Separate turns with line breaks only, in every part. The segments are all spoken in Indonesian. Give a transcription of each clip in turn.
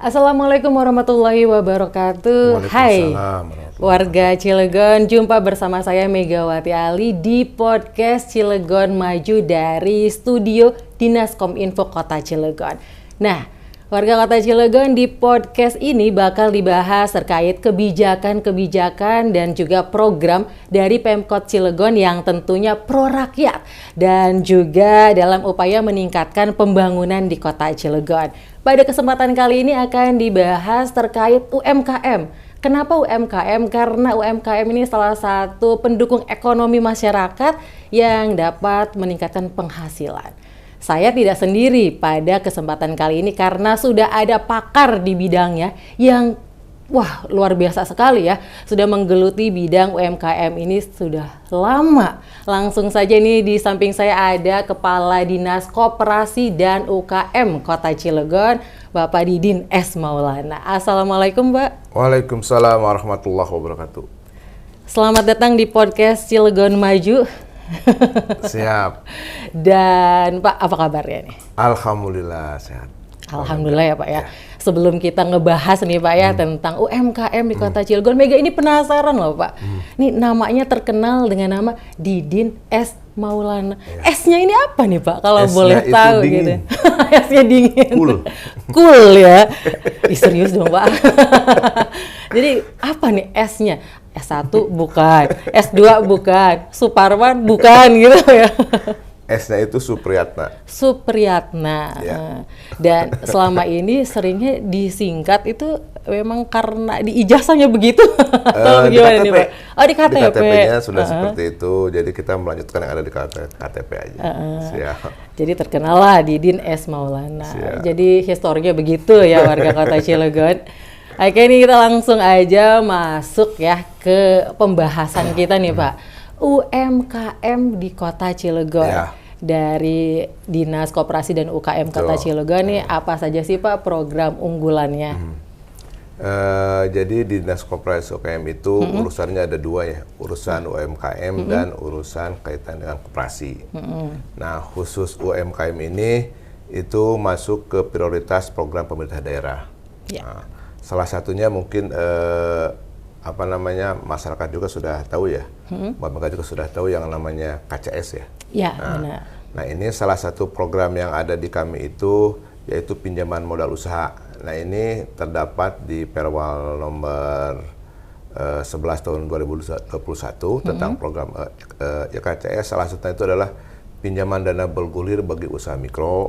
Assalamualaikum warahmatullahi wabarakatuh. Hai warga Cilegon, jumpa bersama saya Megawati Ali di podcast Cilegon Maju dari studio Dinas Kominfo Kota Cilegon. Nah, warga Kota Cilegon, di podcast ini bakal dibahas terkait kebijakan-kebijakan dan juga program dari Pemkot Cilegon yang tentunya pro rakyat dan juga dalam upaya meningkatkan pembangunan di Kota Cilegon. Pada kesempatan kali ini akan dibahas terkait UMKM. Kenapa UMKM? Karena UMKM ini salah satu pendukung ekonomi masyarakat yang dapat meningkatkan penghasilan. Saya tidak sendiri pada kesempatan kali ini karena sudah ada pakar di bidangnya yang luar biasa sekali ya. Sudah menggeluti bidang UMKM ini sudah lama. Langsung saja ini di samping saya ada Kepala Dinas Koperasi dan UKM Kota Cilegon, Bapak Didin S. Maulana. Assalamualaikum, Mbak.
Waalaikumsalam warahmatullahi wabarakatuh.
Selamat datang di podcast Cilegon Maju.
Siap.
Dan Pak, apa kabarnya nih?
Alhamdulillah sehat.
Alhamdulillah ya Pak ya. Sebelum kita ngebahas nih Pak ya tentang UMKM di Kota Cilegon, Mega ini penasaran loh Pak. Ini namanya terkenal dengan nama Didin S. Maulana. S-nya ini apa nih Pak? Kalau boleh tahu gitu. S-nya dingin. Cool ya. Serius dong Pak. Jadi apa nih S-nya? S1 bukan, S2 bukan, Suparman bukan gitu ya.
S-nya itu Supriyatna.
Supriyatna.
Ya.
Dan selama ini seringnya disingkat itu memang karena di ijazahnya begitu. Atau gimana nih Pak? Oh di KTP.
Di KTP-nya sudah seperti itu, jadi kita melanjutkan yang ada di KTP aja. Siap.
Jadi terkenal lah Didin S. Maulana.
Siap.
Jadi historinya begitu ya warga Kota Cilegon. Oke, ini kita langsung aja masuk ya ke pembahasan kita nih Pak. UMKM di Kota Cilegon.
Ya.
Dari Dinas Koperasi dan UKM Kota Cilegon nih apa saja sih Pak program unggulannya?
Jadi di Dinas Koperasi UKM itu urusannya ada dua ya, urusan UMKM dan urusan kaitan dengan koperasi. Nah, khusus UMKM ini itu masuk ke prioritas program pemerintah daerah.
Ya.
Nah, salah satunya mungkin masyarakat juga sudah tahu ya, mereka juga sudah tahu yang namanya KCS ya.
Ya, benar.
Nah, ini salah satu program yang ada di kami itu yaitu pinjaman modal usaha. Nah, ini terdapat di Perwal nomor 11 tahun 2021 tentang program KCS. Salah satunya itu adalah pinjaman dana bergulir bagi usaha mikro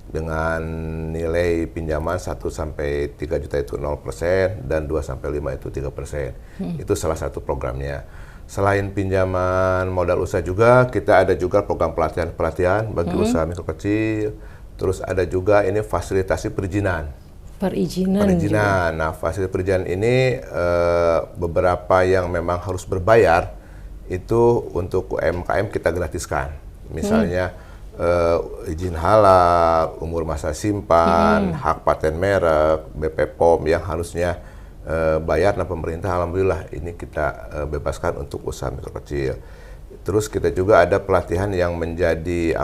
dengan nilai pinjaman 1 sampai 3 juta itu 0% dan 2 sampai 5 itu 3%. Itu salah satu programnya. Selain pinjaman modal usaha juga, kita ada juga program pelatihan bagi usaha mikro kecil. Terus ada juga ini fasilitasi perizinan.
Perizinan.
Nah, fasilitas perizinan ini beberapa yang memang harus berbayar itu untuk UMKM kita gratiskan. Misalnya izin halal, umur masa simpan, hak paten merek, BP POM yang harusnya bayar. Nah, pemerintah alhamdulillah ini kita bebaskan untuk usaha mikro kecil. Terus kita juga ada pelatihan yang menjadi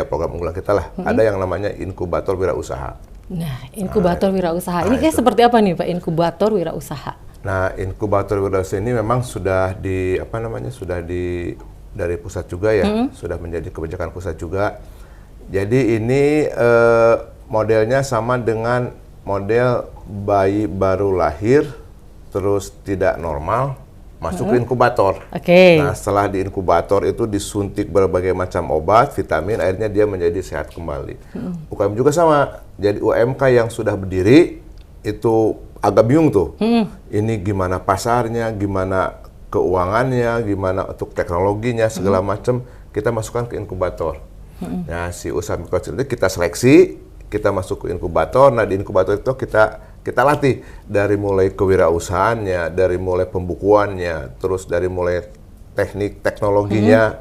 program unggulan kita lah. Ada yang namanya inkubator wirausaha.
Nah, inkubator wirausaha ini kayak seperti apa nih Pak, inkubator wirausaha?
Nah, inkubator wirausaha ini memang sudah dari pusat juga ya, sudah menjadi kebijakan pusat juga. Jadi ini modelnya sama dengan model bayi baru lahir terus tidak normal masuk ke inkubator. Nah, setelah di inkubator itu disuntik berbagai macam obat, vitamin, akhirnya dia menjadi sehat kembali. UKM juga sama. Jadi UMK yang sudah berdiri itu agak bingung tuh. Ini gimana pasarnya, gimana keuangannya, gimana untuk teknologinya, segala macam kita masukkan ke inkubator. Nah, si usaha mikro kecil itu kita seleksi, kita masuk ke inkubator. Nah, di inkubator itu kita latih dari mulai kewirausahaannya, dari mulai pembukuannya, terus dari mulai teknik teknologinya,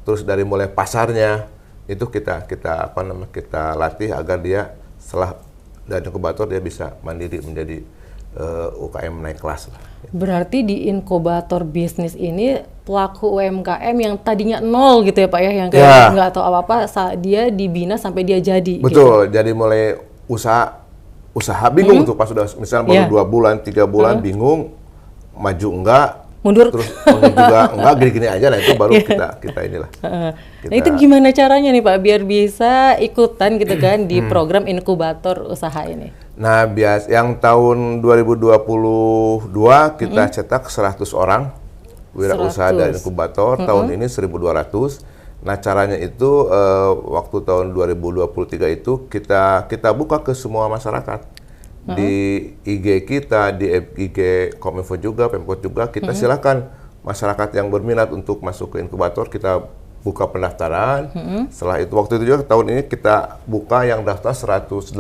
terus dari mulai pasarnya. Itu kita latih agar dia setelah dari inkubator dia bisa mandiri menjadi UKM naik kelas lah.
Berarti di inkubator bisnis ini pelaku UMKM yang tadinya nol gitu ya Pak ya, yang kayak nggak tahu apa-apa, dia dibina sampai dia jadi.
Betul, gitu. Jadi mulai usaha usaha bingung tuh pas sudah misalnya baru 2 bulan, 3 bulan bingung, maju enggak,
mundur
terus juga enggak gini-gini aja. Nah itu baru kita inilah.
Nah itu gimana caranya nih Pak biar bisa ikutan gitu kan di program inkubator usaha ini?
Nah yang tahun 2022 kita cetak 100 orang wirausaha dari inkubator, tahun ini 1.200. Nah caranya itu waktu tahun 2023 itu kita buka ke semua masyarakat. Di IG kita, di IG Kominfo juga, Pemkot juga, kita silakan masyarakat yang berminat untuk masuk ke inkubator, kita buka pendaftaran. Setelah itu waktu itu juga tahun ini kita buka yang daftar 180,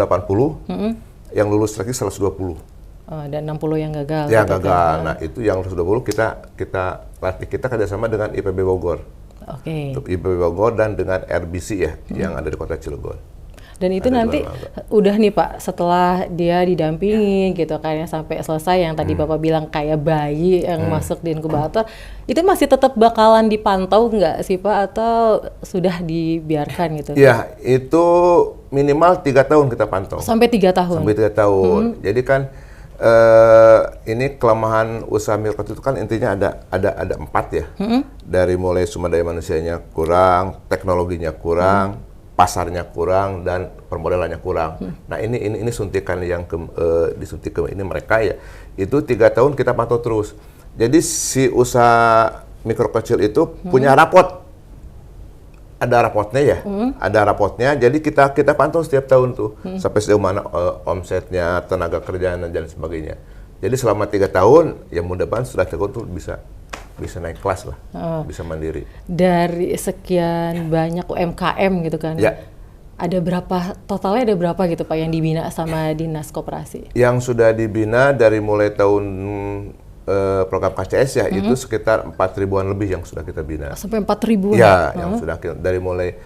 yang lulus lagi 120.
Dan 60 yang gagal.
Yang gagal. Nah itu yang 120 kita latih, kita kerjasama dengan IPB Bogor. Untuk IPB Bogor dan dengan RBC ya, yang ada di Kota Cilegon.
Dan itu nanti udah nih Pak, setelah dia didampingi gitu kayaknya sampai selesai yang tadi Bapak bilang kayak bayi yang masuk di inkubator, itu masih tetap bakalan dipantau nggak sih Pak atau sudah dibiarkan gitu?
Iya, itu minimal 3 tahun kita pantau.
Sampai 3 tahun?
Sampai 3 tahun. Jadi kan ini kelemahan usaha mikrokecil itu kan intinya ada 4 ya. Dari mulai sumber daya manusianya kurang, teknologinya kurang, pasarnya kurang, dan permodalannya kurang. Nah ini suntikan yang disuntik ke ini mereka ya. Itu 3 tahun kita pantau terus. Jadi si usaha mikrokecil itu punya rapot. Ada rapotnya ya, ada rapotnya. Jadi kita pantau setiap tahun tuh sampai sejauh mana omsetnya, tenaga kerjaan dan sebagainya. Jadi selama 3 tahun, ya mudah-mudahan sudah cukup tuh bisa naik kelas lah, bisa mandiri.
Dari sekian banyak UMKM gitu kan?
Ya.
Totalnya ada berapa gitu Pak yang dibina sama Dinas Koperasi?
Yang sudah dibina dari mulai tahun program KCS ya, itu sekitar 4.000-an lebih yang sudah kita bina.
Sampai 4.000-an?
Ya, yang sudah dari mulai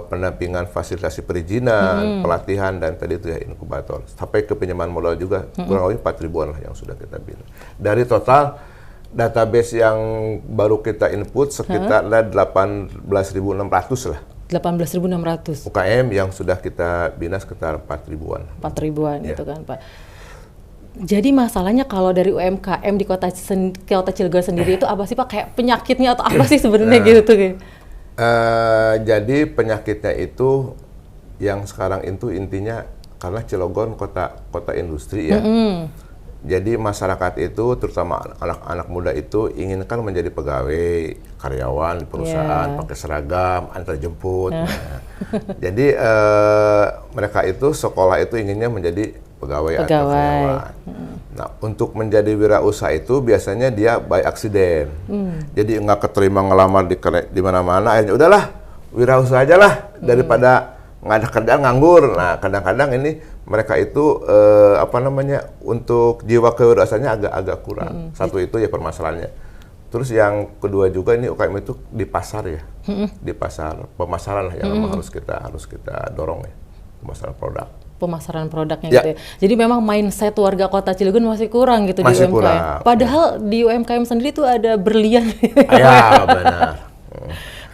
pendampingan fasilitasi perizinan, pelatihan, dan tadi itu ya inkubator. Sampai ke pinjaman modal juga, kurang lebih 4.000-an lah yang sudah kita bina. Dari total database yang baru kita input sekitar 18.600 lah.
18.600?
UKM yang sudah kita bina sekitar 4.000-an.
4.000-an gitu kan Pak. Jadi masalahnya kalau dari UMKM di Kota Cilegon sendiri itu apa sih Pak? Kayak penyakitnya atau apa sih sebenarnya gitu?
Jadi penyakitnya itu yang sekarang itu intinya karena Cilegon kota industri ya. Jadi masyarakat itu terutama anak-anak muda itu inginkan menjadi pegawai, karyawan di perusahaan, pakai seragam, antar jemput. Nah, jadi mereka itu sekolah itu inginnya menjadi pegawai. Atau karyawan. Nah, untuk menjadi wirausaha itu biasanya dia by accident. Jadi nggak keterima ngelamar di mana-mana, akhirnya udahlah wirausaha aja lah daripada nggak ada kerjaan nganggur. Nah, kadang-kadang ini mereka itu untuk jiwa kewirausahaannya agak kurang. Satu itu ya permasalahannya. Terus yang kedua juga ini UKM itu di pasar ya, di pasar pemasaran lah yang memang harus kita dorong ya, pemasaran produknya
gitu ya. Jadi memang mindset warga Kota Cilegon masih kurang gitu
masih
di UMKM.
Kurang.
Padahal di UMKM sendiri tuh ada berlian.
Ya benar.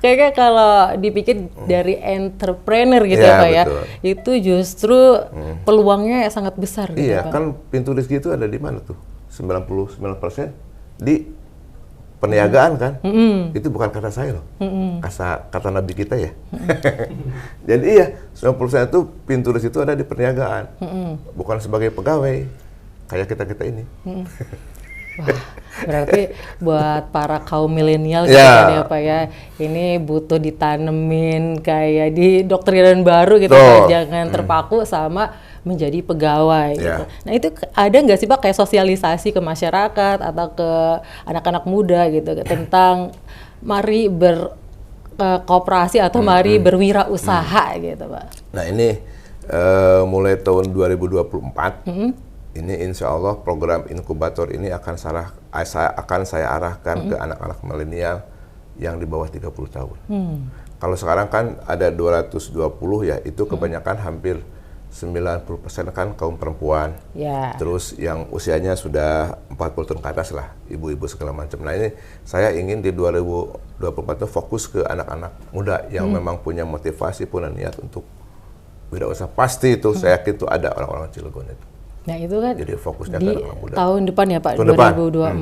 Kayaknya kalau dipikir dari entrepreneur gitu ya Pak ya, itu justru peluangnya sangat besar gitu
iya,
Pak.
Kan pintu rezeki itu ada di mana tuh? 99% di perniagaan kan? Itu bukan kata saya loh, kata Nabi kita ya. Jadi iya, 90% itu pintu rezeki itu ada di perniagaan, bukan sebagai pegawai kayak kita ini.
Wah, berarti buat para kaum milenial gitu kan ya Pak ya, ini butuh ditanemin kayak di doktrinan baru gitu kan, jangan terpaku sama menjadi pegawai gitu. Nah itu ada nggak sih Pak kayak sosialisasi ke masyarakat atau ke anak-anak muda gitu tentang mari berkooperasi atau mari berwirausaha gitu Pak?
Nah ini mulai tahun 2024 ini insya Allah program inkubator ini akan saya arahkan ke anak-anak milenial yang di bawah 30 tahun. Kalau sekarang kan ada 220 ya, itu kebanyakan hampir 90% kan kaum perempuan. Terus yang usianya sudah 40 tahun ke atas lah, ibu-ibu segala macam. Nah ini saya ingin di 2024 itu fokus ke anak-anak muda yang memang punya motivasi, punya niat untuk wirausaha pasti itu saya yakin itu ada orang-orang Cilegon itu.
Nah itu kan
jadi fokusnya
di
ke anak muda.
Tahun depan ya Pak,
tahun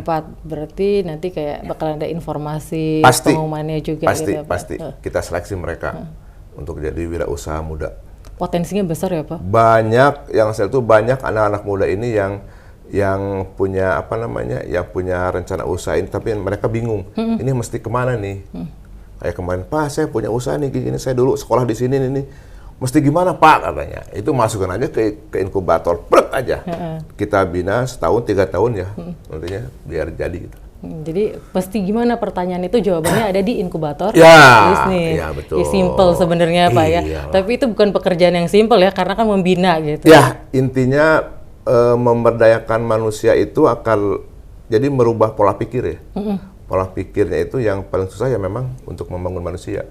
2024 berarti nanti kayak bakal ada informasi pengumumannya juga
pasti,
gitu ya Pak?
Pasti, kita seleksi mereka untuk jadi wirausaha muda.
Potensinya besar ya Pak?
Banyak, yang saya tuh banyak anak-anak muda ini yang punya yang punya rencana usaha ini, tapi mereka bingung, ini mesti kemana nih? Kayak kemarin, Pak saya punya usaha nih, gini saya dulu sekolah di sini nih, mesti gimana Pak katanya? Itu masukkan aja ke inkubator, prek aja. Kita bina setahun 3 tahun ya, nantinya biar jadi gitu.
Jadi pasti gimana pertanyaan itu jawabannya ada di inkubator
bisnis. Ya, betul.
Simple sebenarnya Pak ya. Tapi itu bukan pekerjaan yang simple ya, karena kan membina gitu.
Ya, intinya memberdayakan manusia itu akan jadi merubah pola pikir ya. Pola pikirnya itu yang paling susah ya memang untuk membangun manusia.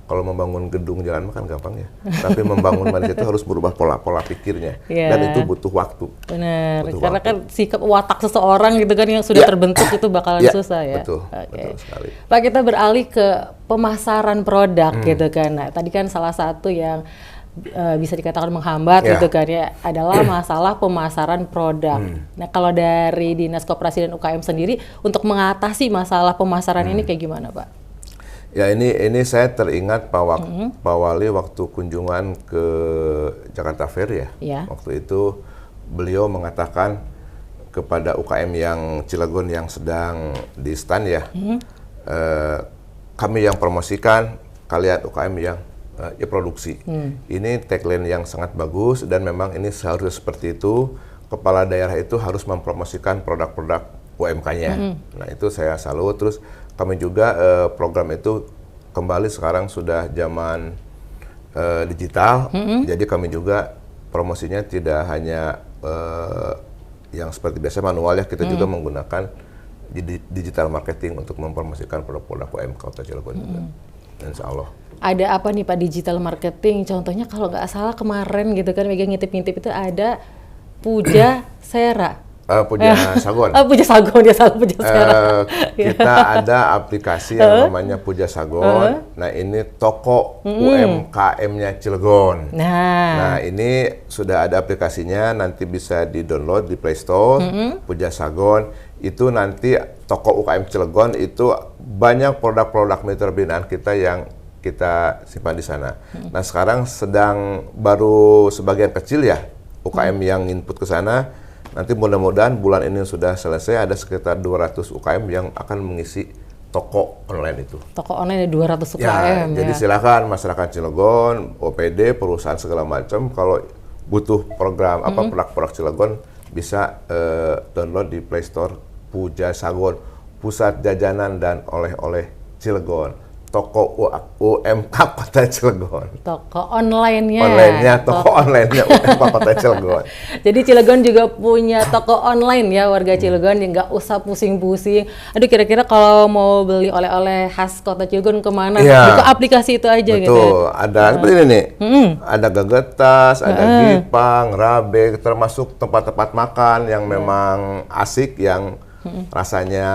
Kalau membangun gedung jalan kan gampang ya. Tapi membangun manusia itu harus berubah pola pikirnya. Dan itu butuh waktu.
Benar. Karena kan sikap watak seseorang gitu kan yang sudah terbentuk itu bakalan susah ya.
Betul. Betul sekali.
Pak, kita beralih ke pemasaran produk gitu kan. Nah, tadi kan salah satu yang bisa dikatakan menghambat gitu kan ya adalah masalah pemasaran produk. Nah, kalau dari Dinas Koperasi dan UKM sendiri untuk mengatasi masalah pemasaran ini kayak gimana Pak?
Ya ini saya teringat Pak Wali waktu kunjungan ke Jakarta Fair ya. Waktu itu beliau mengatakan kepada UKM yang Cilegon yang sedang di stand ya, kami yang promosikan, kalian UKM yang produksi. Ini tagline yang sangat bagus dan memang ini seharusnya seperti itu. Kepala daerah itu harus mempromosikan produk-produk UMK-nya. Nah itu saya salut. Terus kami juga program itu kembali sekarang sudah zaman digital, jadi kami juga promosinya tidak hanya yang seperti biasa manual ya, kita juga menggunakan digital marketing untuk mempromosikan produk-produk UMK Kota Cilegon juga. Insya Allah.
Ada apa nih Pak digital marketing? Contohnya kalau nggak salah kemarin gitu kan, Mega ngintip-ngintip itu ada Puja Sera.
Puja Sagon.
Puja Sagon ya, salah Puja Sera.
Kita ada aplikasi yang namanya Puja Sagon. Nah ini toko UMKM-nya Cilegon. Nah ini sudah ada aplikasinya, nanti bisa di-download di Play Store. Puja Sagon itu nanti toko UKM Cilegon itu banyak produk-produk mitra binaan kita yang kita simpan di sana. Nah sekarang sedang baru sebagian kecil ya UKM yang input ke sana. Nanti mudah-mudahan bulan ini sudah selesai, ada sekitar 200 UKM yang akan mengisi toko online itu.
Toko online ada 200 UKM
ya. Jadi silakan masyarakat Cilegon, OPD, perusahaan segala macam, kalau butuh program produk-produk Cilegon bisa download di Play Store Puja Sagon, pusat jajanan dan oleh-oleh Cilegon. Toko UMK Kota Cilegon.
Toko online-nya.
Toko online-nya UMK Kota Cilegon.
Jadi Cilegon juga punya toko online ya warga Cilegon, yang nggak usah pusing-pusing. Aduh kira-kira kalau mau beli oleh-oleh khas Kota Cilegon kemana? Buka aplikasi itu aja gitu.
Betul, ada seperti ini nih. Ada Gagetas, ada Gipang, Rabe, termasuk tempat-tempat makan yang memang asik, yang rasanya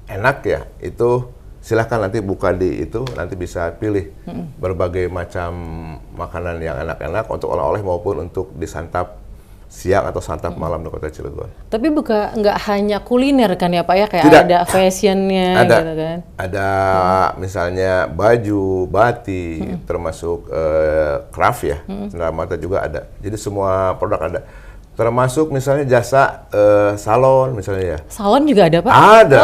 enak ya. Itu silahkan nanti buka di itu, nanti bisa pilih berbagai macam makanan yang enak-enak untuk oleh-oleh maupun untuk disantap siang atau santap malam di Kota Cilegon.
Tapi nggak hanya kuliner kan ya Pak ya, kayak ada fashionnya gitu kan? Ada
misalnya baju, batik, termasuk craft ya, cenderamata juga ada. Jadi semua produk ada. Termasuk misalnya jasa salon misalnya ya.
Salon juga ada Pak?
Ada.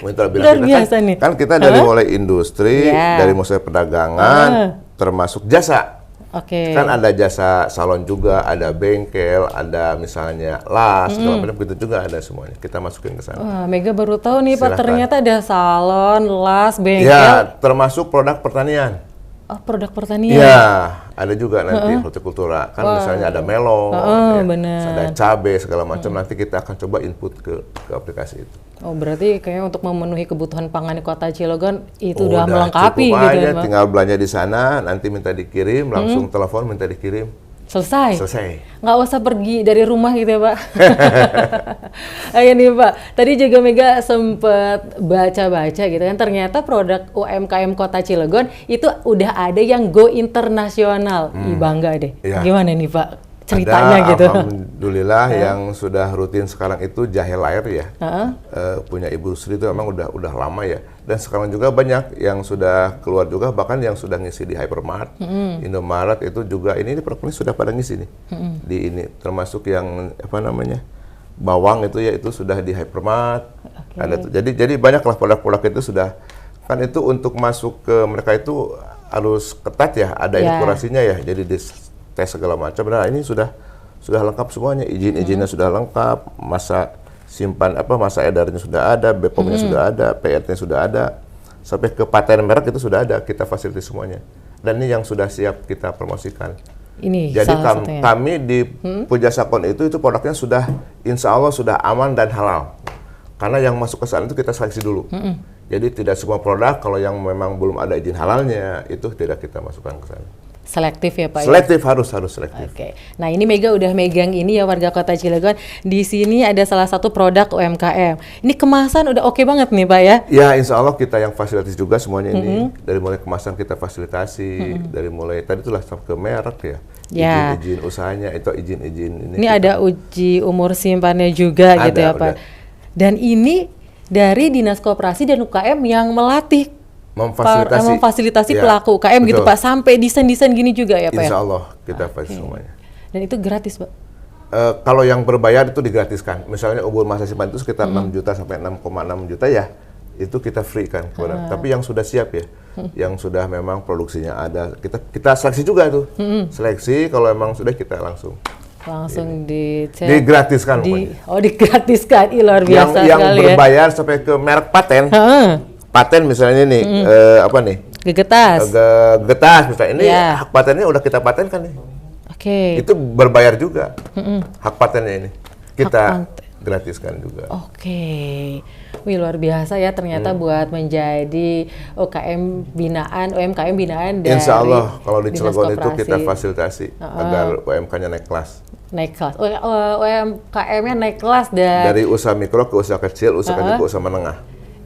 Luar biasa nih.
Kan kita dari mulai industri, dari mulai perdagangan, termasuk jasa. Kan ada jasa salon juga, ada bengkel, ada misalnya las, segala macam gitu juga ada semuanya. Kita masukin ke sana.
Wah, Mega baru tahu nih Pak, ternyata ada salon, las, bengkel.
Ya, termasuk produk pertanian.
Oh, produk pertanian.
Ya, ada juga nanti hortikultura. Kan misalnya ada melon, ada cabai segala macam. Nanti kita akan coba input ke aplikasi itu.
Oh, berarti kayaknya untuk memenuhi kebutuhan pangan di Kota Cilegon itu udah melengkapi
cukup
gitu
aja,
ya, Pak?
Tinggal belanja di sana, nanti minta dikirim, langsung telepon minta dikirim.
Selesai?
Selesai.
Nggak usah pergi dari rumah gitu ya Pak? Ayo nih Pak, tadi juga Mega sempet baca-baca gitu kan, ternyata produk UMKM Kota Cilegon itu udah ada yang go internasional. Ih, bangga deh.
Ya.
Gimana nih Pak ceritanya
ada,
gitu?
Alhamdulillah yang sudah rutin sekarang itu Jahe Lair ya. Punya Ibu Sri itu memang udah lama ya. Dan sekarang juga banyak yang sudah keluar juga, bahkan yang sudah ngisi di Hypermart, Indomaret itu juga ini produk ini sudah pada ngisi nih. Di ini termasuk yang apa namanya? Bawang itu ya itu sudah di Hypermart. Ada tuh. Jadi banyaklah produk-produk itu sudah, kan itu untuk masuk ke mereka itu harus ketat ya, ada akurasinya ya. Jadi di tes segala macam. Nah, ini sudah lengkap semuanya, izin-izinnya sudah lengkap, masa simpan masa edarnya sudah ada, BPOM-nya sudah ada, PRT-nya sudah ada, sampai ke paten merek itu sudah ada, kita fasilitasi semuanya. Dan ini yang sudah siap kita promosikan.
Ini
jadi
salah satunya.
Kami di Puja-Sakon itu produknya sudah insya Allah sudah aman dan halal. Karena yang masuk ke sana itu kita seleksi dulu. Jadi tidak semua produk kalau yang memang belum ada izin halalnya itu tidak kita masukkan ke sana.
Selektif ya Pak?
Selektif, harus selektif.
Oke. Nah ini Mega udah megang ini ya warga Kota Cilegon. Di sini ada salah satu produk UMKM. Ini kemasan udah oke banget nih Pak ya?
Ya insya Allah kita yang fasilitasi juga semuanya ini. Dari mulai kemasan kita fasilitasi, dari mulai tadi itulah sampai ke merek ya. Izin usahanya, itu izin-izin ini.
Ini ada uji umur simpannya juga ada, gitu ya Pak. Dan ini dari Dinas Koperasi dan UKM yang melatih memfasilitasi pelaku UKM betul. Gitu Pak, sampai desain-desain gini juga ya Pak?
Insya Allah kita fasilitasi semuanya.
Dan itu gratis Pak?
Kalau yang berbayar itu digratiskan. Misalnya umur masa simpan itu sekitar 6 juta sampai 6,6 juta ya, itu kita free kan. Tapi yang sudah siap ya, yang sudah memang produksinya ada, kita seleksi juga tuh. Seleksi kalau memang sudah kita langsung digratiskan.
Digratiskan, luar biasa
yang
sekali
berbayar ya. Sampai ke merek paten. Paten misalnya nih, apa nih?
Gegetas.
Gegetas misalnya, ini hak patennya udah kita patenkan nih.
Oke.
Itu berbayar juga, hak patennya ini. Kita gratiskan juga.
Oke. Wih luar biasa ya ternyata buat menjadi UMKM binaan dari
Insya Allah kalau di Cilegon itu kita fasilitasi agar UMK-nya naik kelas.
Naik kelas. UMKM-nya naik kelas dari
usaha mikro ke usaha kecil, usaha kecil ke usaha menengah.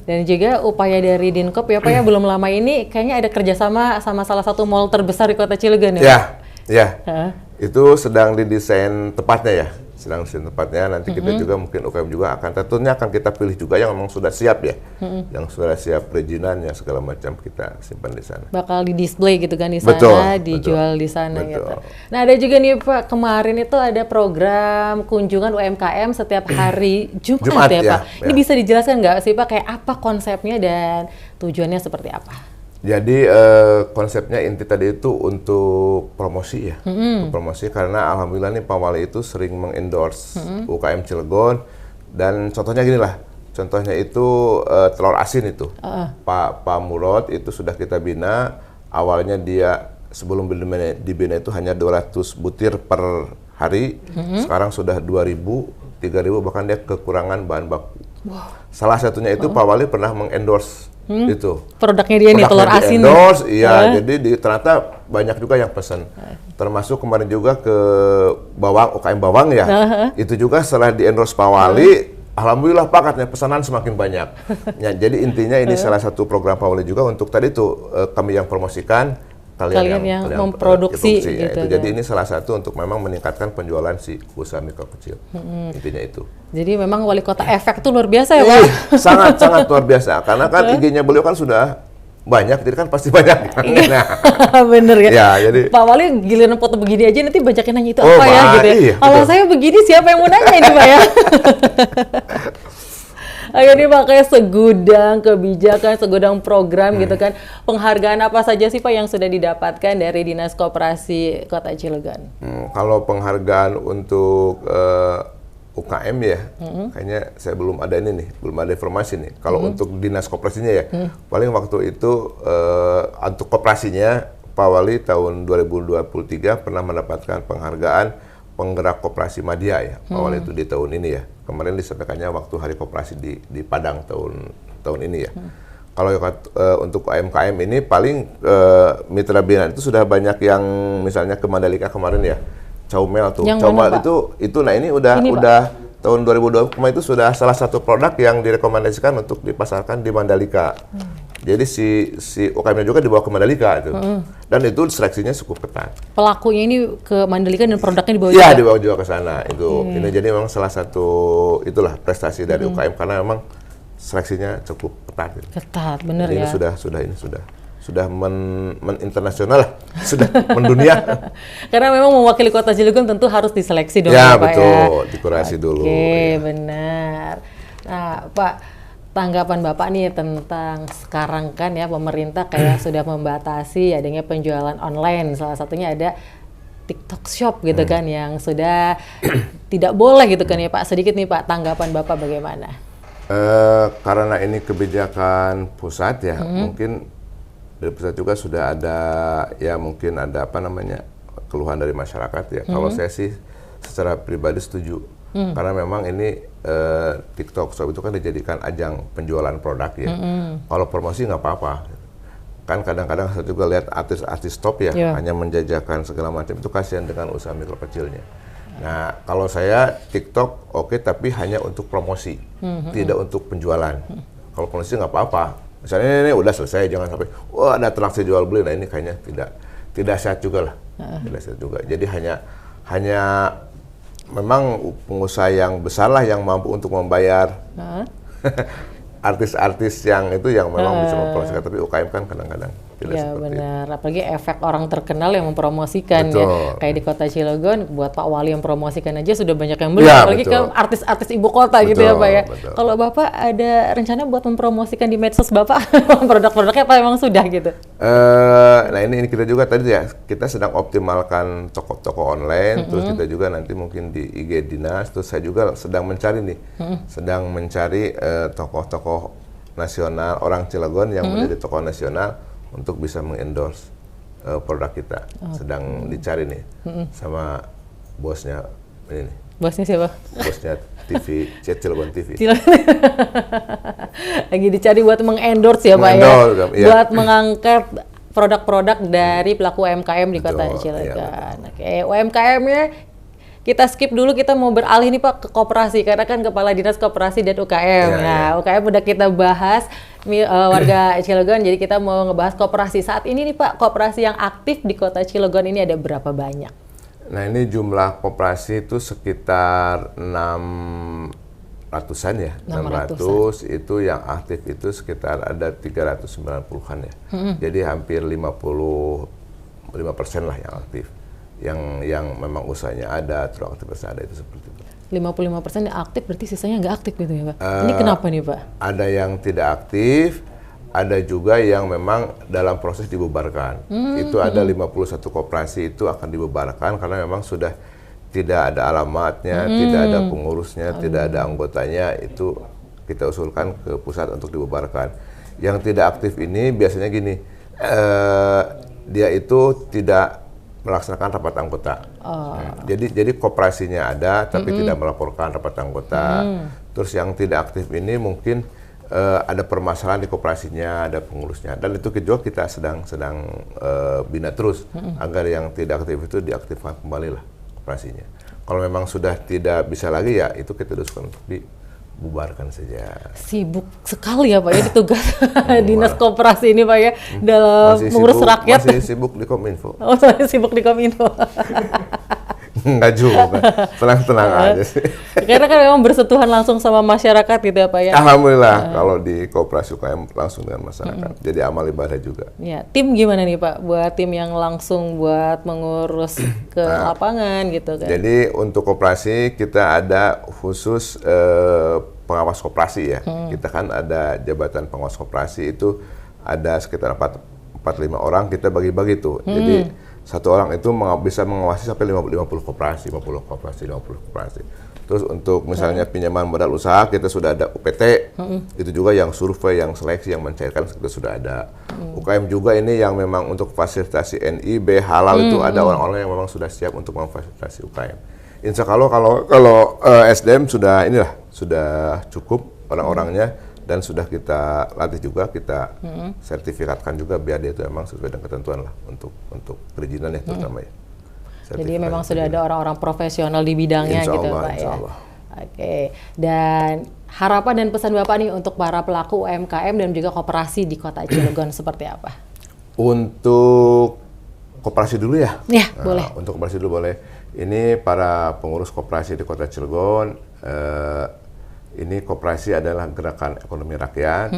Dan juga upaya dari Dinkop ya Pak ya, belum lama ini kayaknya ada kerjasama sama salah satu mall terbesar di Kota Cilegon ya? Ya. Itu sedang didesain tepatnya ya. Nanti kita juga mungkin UKM juga tentunya akan kita pilih juga yang memang sudah siap ya. Yang sudah siap perizinannya segala macam kita simpan di sana. Bakal di-display gitu kan di sana, dijual di sana gitu. Nah ada juga nih Pak, kemarin itu ada program kunjungan UMKM setiap hari Jumat ya Pak. Ini bisa dijelaskan nggak sih Pak, kayak apa konsepnya dan tujuannya seperti apa? Jadi konsepnya inti tadi itu untuk promosi ya, untuk promosi karena alhamdulillah nih Pak Wali itu sering mengendorse UKM Cilegon dan contohnya gini lah, contohnya itu telur asin itu, Pak Murad itu sudah kita bina, awalnya dia sebelum dibina itu hanya 200 butir per hari, sekarang sudah 2.000, 3.000 bahkan dia kekurangan bahan baku. Salah satunya itu Pak Wali pernah mengendorse itu produknya dia nih telur asin jadi ternyata banyak juga yang pesan, termasuk kemarin juga ke bawang UKM bawang ya, itu juga setelah di endorse Pak Wali alhamdulillah pakatnya pesanan semakin banyak ya, jadi intinya ini salah satu program Pak Wali juga untuk tadi itu kami yang promosikan, kalian yang memproduksi gitu ya. Jadi ini salah satu untuk memang meningkatkan penjualan si usaha mikro kecil. Intinya itu. Jadi memang wali kota efek tuh luar biasa ya Pak? Sangat luar biasa. Karena kan IG-nya beliau kan sudah banyak, jadi kan pasti banyak. Bener ya? Ya jadi, Pak Wali giliran foto begini aja nanti banyak yang nanya itu apa ya gitu ya. Kalau saya begini siapa yang mau nanya ini Pak ya? Ayo nih Pak, kayak segudang kebijakan, segudang program gitu kan. Penghargaan apa saja sih Pak yang sudah didapatkan dari Dinas Koperasi Kota Cilegon? Kalau penghargaan untuk UKM ya, kayaknya saya belum ada ini nih, belum ada informasi nih. Kalau untuk Dinas Koperasinya ya, paling waktu itu untuk koperasinya Pak Wali tahun 2023 pernah mendapatkan penghargaan penggerak koperasi Madya ya, Pak Wali itu di tahun ini ya. Kemarin disampaikannya waktu hari koperasi di Padang tahun ini ya. Kalau untuk UMKM ini paling mitra binaan itu sudah banyak yang misalnya ke Mandalika kemarin ya.
Caumel tuh.
Yang
Caumel
mana,
itu nah ini udah tahun 2020 itu sudah salah satu produk yang direkomendasikan untuk dipasarkan di Mandalika. Jadi si UKM-nya juga dibawa ke Mandalika itu. Dan itu seleksinya cukup ketat.
Pelakunya ini ke Mandalika dan produknya dibawa
juga? Iya,
juga?
dibawa juga ke sana. Itu ini jadi memang salah satu itulah prestasi dari UKM karena memang seleksinya cukup ketat.
Ketat, bener
jadi
ya.
Ini sudah internasional lah, sudah mendunia.
Karena memang mewakili Kota Cilegon tentu harus diseleksi dong
ya,
Pak
betul, dikurasi dulu.
Oke, benar. Nah, Pak, tanggapan Bapak nih tentang sekarang kan ya pemerintah kayak sudah membatasi adanya penjualan online. Salah satunya ada TikTok Shop gitu kan yang sudah tidak boleh gitu kan ya Pak. Sedikit nih Pak, tanggapan Bapak bagaimana?
Karena ini kebijakan pusat ya, mungkin dari pusat juga sudah ada ya mungkin ada keluhan dari masyarakat ya. Kalau saya sih secara pribadi setuju karena memang ini TikTok Shop itu kan dijadikan ajang penjualan produk ya. Kalau promosi nggak apa-apa. Kan kadang-kadang saya juga lihat artis-artis top ya hanya menjajakan segala macam, itu kasihan dengan usaha mikro kecilnya. Nah kalau saya TikTok oke, tapi hanya untuk promosi, tidak untuk penjualan. Kalau promosi nggak apa-apa. Misalnya ini udah selesai, jangan sampai wah ada transaksi jual beli. Nah ini kayaknya tidak sehat juga lah, tidak sehat juga. Jadi hanya memang pengusaha yang besar lah yang mampu untuk membayar artis-artis yang itu yang memang bisa mempromosikan, tapi UKM kan kadang-kadang tidak seperti
benar. Apalagi efek orang terkenal yang mempromosikan ya. Kayak di Kota Cilegon, buat Pak Wali yang promosikan aja sudah banyak yang beli. Apalagi ke artis-artis ibu kota gitu ya Pak ya. Kalau Bapak ada rencana buat mempromosikan di medsos Bapak produk-produknya apa memang sudah gitu?
Nah ini kita juga tadi ya, kita sedang optimalkan toko-toko online, terus kita juga nanti mungkin di IG Dinas, terus saya juga sedang mencari nih, tokoh-tokoh nasional orang Cilegon yang menjadi tokoh nasional untuk bisa mengendorse produk kita. Sedang dicari nih sama bosnya ini nih.
Bosnya siapa?
Bosnya TV, Cilegon TV.
Lagi dicari buat mengendorse ya Pak ya? Buat mengangkat produk-produk dari pelaku UMKM di Kota Cilegon. Oke, UMKM-nya kita skip dulu, kita mau beralih nih Pak ke koperasi, karena kan Kepala Dinas Koperasi dan UKM. UKM udah kita bahas warga Cilegon, jadi kita mau ngebahas koperasi. Saat ini nih Pak, koperasi yang aktif di Kota Cilegon ini ada berapa banyak?
Nah ini jumlah koperasi itu sekitar 600-an ya. 600 itu yang aktif itu sekitar ada 390-an ya. Jadi hampir 55% lah yang aktif. Yang memang usahanya ada, terus aktivitas ada, itu seperti itu.
55% yang aktif berarti sisanya nggak aktif gitu ya Pak? Ini kenapa nih Pak?
Ada yang tidak aktif, ada juga yang memang dalam proses dibubarkan. Itu ada 51 koperasi itu akan dibubarkan karena memang sudah tidak ada alamatnya, tidak ada pengurusnya, tidak ada anggotanya, itu kita usulkan ke pusat untuk dibubarkan. Yang tidak aktif ini biasanya gini, dia itu tidak melaksanakan rapat anggota. Jadi koperasinya ada, tapi tidak melaporkan rapat anggota. Terus yang tidak aktif ini mungkin ada permasalahan di koperasinya, ada pengurusnya. Dan itu juga kita sedang bina terus agar yang tidak aktif itu diaktifkan kembali lah koperasinya. Kalau memang sudah tidak bisa lagi ya itu kita usulkan untuk dibubarkan saja.
Sibuk sekali ya Pak ya di tugas Dinas Koperasi ini Pak ya dalam mengurus rakyat.
Masih sibuk di Kominfo.
Oh, saya sibuk di Kominfo.
Enggak juga, tenang-tenang aja sih.
Karena kan memang bersentuhan langsung sama masyarakat gitu ya Pak ya.
Alhamdulillah kalau di koperasi UKM langsung dengan masyarakat. Jadi amal ibadah juga.
Ya, tim gimana nih Pak buat tim yang langsung buat mengurus ke lapangan gitu kan.
Jadi untuk koperasi kita ada khusus pengawas koperasi ya. Kita kan ada jabatan pengawas koperasi itu ada sekitar 4-5 orang, kita bagi-bagi tuh. Jadi satu orang itu bisa mengawasi sampai 50 koperasi. Terus untuk misalnya pinjaman modal usaha kita sudah ada UPT, itu juga yang survei, yang seleksi, yang mencairkan kita sudah ada. UKM juga ini yang memang untuk fasilitasi NIB halal itu ada orang-orang yang memang sudah siap untuk memfasilitasi UKM. Insya Allah kalau SDM sudah cukup orang-orangnya. Dan sudah kita latih juga, kita sertifikatkan juga biar dia itu memang sesuai dengan ketentuan lah untuk perizinan ya terutama ya.
Jadi memang sudah ada orang-orang profesional di bidangnya gitu Pak ya. Oke, dan harapan dan pesan Bapak nih untuk para pelaku UMKM dan juga koperasi di Kota Cilegon seperti apa?
Untuk koperasi dulu ya?
Ya, boleh.
Untuk koperasi dulu boleh. Ini para pengurus koperasi di Kota Cilegon, ini koperasi adalah gerakan ekonomi rakyat.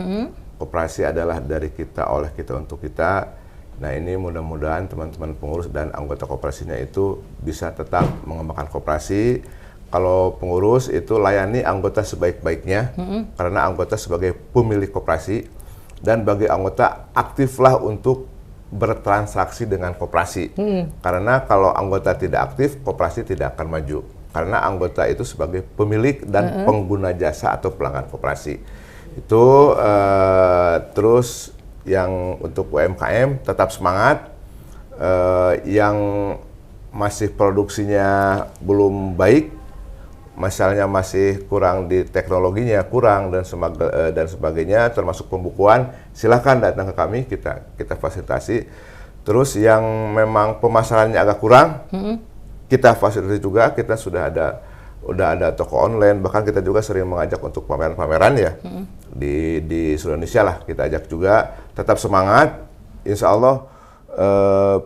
Koperasi adalah dari kita, oleh kita, untuk kita. Nah ini mudah-mudahan teman-teman pengurus dan anggota koperasinya itu bisa tetap mengembangkan koperasi. Kalau pengurus itu layani anggota sebaik-baiknya, karena anggota sebagai pemilik koperasi, dan bagi anggota aktiflah untuk bertransaksi dengan koperasi. Karena kalau anggota tidak aktif, koperasi tidak akan maju. Karena anggota itu sebagai pemilik dan pengguna jasa atau pelanggan koperasi. Itu terus yang untuk UMKM tetap semangat, yang masih produksinya belum baik, misalnya masih kurang di teknologinya, kurang dan sebagainya, termasuk pembukuan, silakan datang ke kami, kita fasilitasi. Terus yang memang pemasarannya agak kurang, kita fasilitasi juga. Kita sudah ada toko online, bahkan kita juga sering mengajak untuk pameran-pameran ya, di seluruh Indonesia lah kita ajak juga. Tetap semangat, insya Allah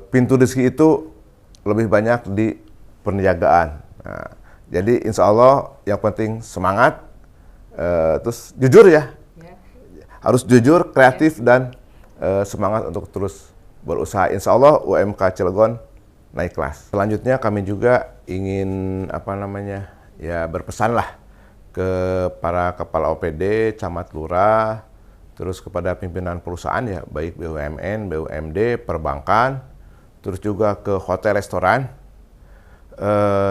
pintu rezeki itu lebih banyak di perniagaan. Nah, jadi insya Allah yang penting semangat, terus jujur ya, harus jujur, kreatif, dan semangat untuk terus berusaha. Insya Allah UMK Cilegon naik kelas. Selanjutnya kami juga ingin berpesan lah ke para kepala OPD, camat, lurah, terus kepada pimpinan perusahaan ya, baik BUMN, BUMD, perbankan, terus juga ke hotel, restoran.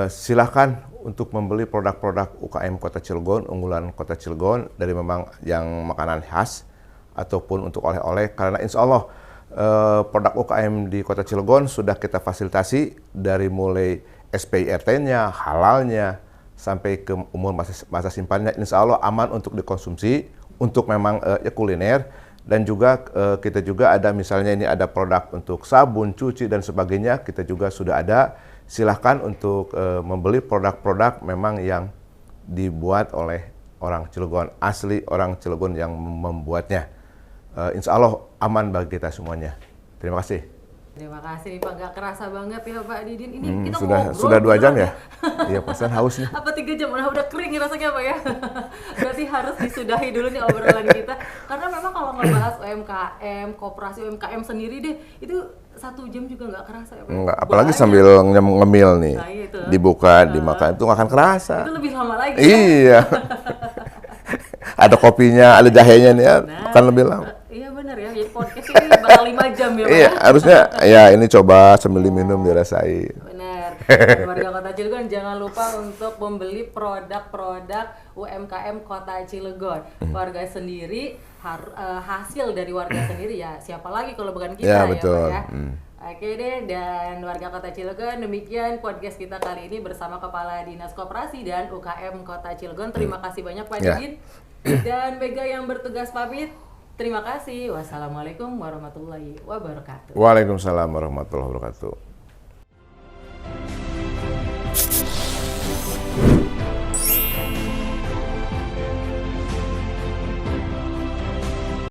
Silahkan untuk membeli produk-produk UKM Kota Cilegon, unggulan Kota Cilegon, dari memang yang makanan khas ataupun untuk oleh-oleh, karena insya Allah produk UKM di Kota Cilegon sudah kita fasilitasi dari mulai SPIRT-nya, halalnya, sampai ke umur masa simpannya, insya Allah aman untuk dikonsumsi, untuk memang kuliner. Dan juga kita juga ada, misalnya ini ada produk untuk sabun, cuci, dan sebagainya, kita juga sudah ada. Silahkan untuk membeli produk-produk memang yang dibuat oleh orang Cilegon, asli orang Cilegon yang membuatnya. Insya Allah aman bagi kita semuanya. Terima kasih.
Terima kasih Pak, gak kerasa banget ya Pak Didin. Ini kita
sudah 2 jam ya? Iya, pasan haus nih.
Apa 3 jam? Udah kering rasanya Pak ya? Berarti harus disudahi dulu nih obrolan kita. Karena memang kalau ngebahas UMKM, koperasi UMKM sendiri deh, itu 1 jam juga nggak kerasa ya Pak?
Enggak, apalagi sambil ngemil nih. Nah, dibuka, dimakan, itu nggak akan kerasa.
Itu lebih lama lagi.
Iya. Ada kopinya, ada jahenya nih ya, akan lebih lama.
Iya benar ya, jadi podcast ini bakal 5 jam ya Pak.
Iya, harusnya ya ini coba sambil diminum, dirasai.
Benar. Dan warga Kota Cilegon jangan lupa untuk membeli produk-produk UMKM Kota Cilegon. Warga sendiri, hasil dari warga sendiri ya, siapa lagi kalau bukan kita ya
betul.
Pak ya. Oke deh, dan warga Kota Cilegon, demikian podcast kita kali ini bersama Kepala Dinas Koperasi dan UKM Kota Cilegon. Terima kasih banyak Pak Didin. Dan Mega yang bertugas pamit. Terima kasih. Wassalamualaikum warahmatullahi wabarakatuh.
Waalaikumsalam warahmatullahi wabarakatuh.